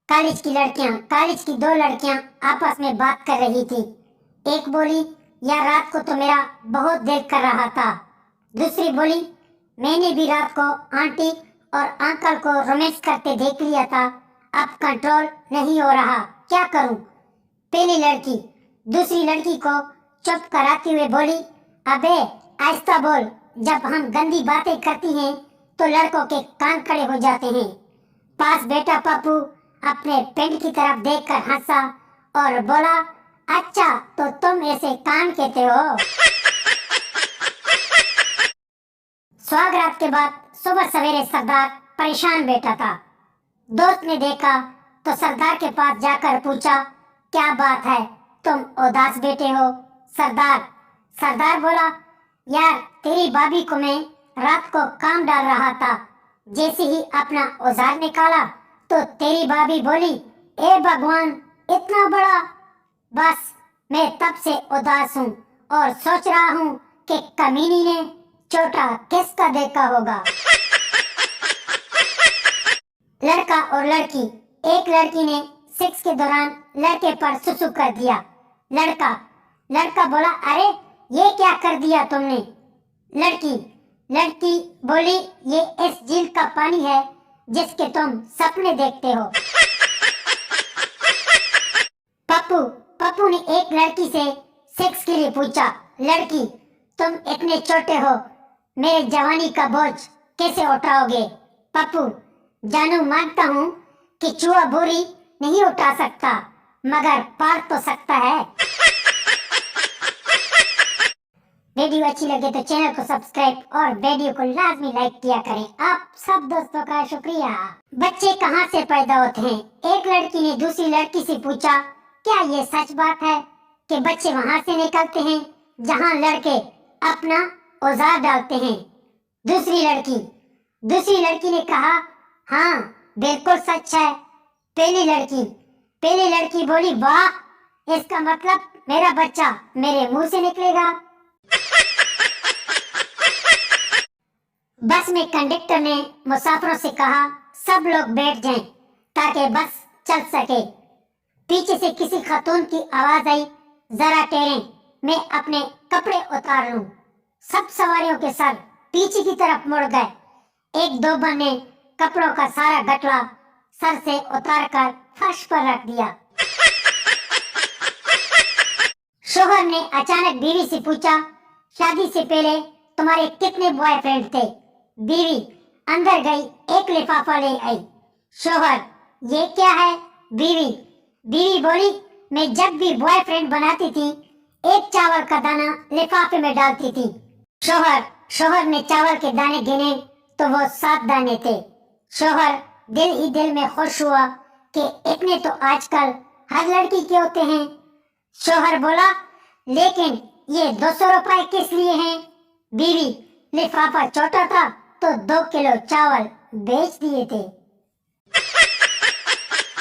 College की दो लड़कियां आपस में बात कर रही थी। एक बोली, यार रात को तो मेरा बहुत दिल कर रहा था। दूसरी बोली, मैंने भी रात को आंटी और अंकल को रोमांस करते देख लिया था, अब कंट्रोल नहीं हो रहा, क्या करूं? पहली लड़की दूसरी लड़की को चुप कराते हुए बोली, अबे आहिस्ता बोल, जब हम गंदी बातें करती हैं तो लड़कों के कान खड़े हो जाते हैं। पास बेटा पप्पू अपने पेंट की तरफ देखकर हंसा और बोला, अच्छा तो तुम ऐसे कान कहते हो। स्वागरात के बाद सुबह सवेरे सरदार परेशान बैठा था। दोस्त ने देखा तो सरदार के पास जाकर पूछा, क्या बात है, तुम उदास बैठे हो? सरदार बोला, यार तेरी भाभी को मैं रात को काम डाल रहा था, जैसे ही अपना औजार निकाला तो तेरी भाभी बोली, ए भगवान इतना बड़ा। बस मैं तब से उदास हूँ और सोच रहा हूँ कि कमीनी ने छोटा किसका देखा होगा। लड़का और लड़की, एक लड़की ने सेक्स के दौरान लड़के पर सुसु कर दिया। लड़का बोला, अरे ये क्या कर दिया तुमने? लड़की बोली, ये इस झील का पानी है जिसके तुम सपने देखते हो। पप्पू ने एक लड़की से सेक्स के लिए पूछा, लड़की तुम इतने छोटे हो, मेरे जवानी का बोझ कैसे उठाओगे? पप्पू, जानू मानता हूँ कि चूहा बोरी नहीं उठा सकता, मगर पार तो सकता है। वीडियो अच्छी लगे तो चैनल को सब्सक्राइब और वीडियो को लाजमी लाइक किया करें। आप सब दोस्तों का शुक्रिया। बच्चे कहाँ से पैदा होते हैं? एक लड़की ने दूसरी लड़की से पूछा, क्या ये सच बात है कि बच्चे वहाँ से निकलते हैं जहाँ लड़के अपना औजार डालते हैं? दूसरी लड़की ने कहा, हाँ बिल्कुल सच है। पहली लड़की बोली, वाह, इसका मतलब मेरा बच्चा मेरे मुंह से निकलेगा। बस में कंडक्टर ने मुसाफिरों से कहा, सब लोग बैठ जाएं ताकि बस चल सके। पीछे से किसी खातून की आवाज आई, जरा ठहरें, मैं अपने कपड़े उतार लूं। सब सवारियों के सर पीछे की तरफ मुड़ गए। एक दोबर ने कपड़ों का सारा गठला सर से उतारकर फर्श पर रख दिया। शोहर ने अचानक बीवी से पूछा, शादी से पहले तुम्हारे कितने बॉयफ्रेंड थे? बीवी अंदर गई, एक लिफाफा ले आई। शोहर, ये क्या है? बीवी बोली, मैं जब भी बॉयफ्रेंड बनाती थी, एक चावल का दाना लिफाफे में डालती थी। शोहर ने चावल के दाने गिने तो वो 7 दाने थे। शोहर दिल ही दिल में खुश हुआ कि इतने तो आजकल हर लड़की के होते हैं। शोहर बोला, लेकिन ये 200 रुपए किस लिए हैं? बीवी, लिफाफा छोटा था तो 2 किलो चावल बेच दिए थे।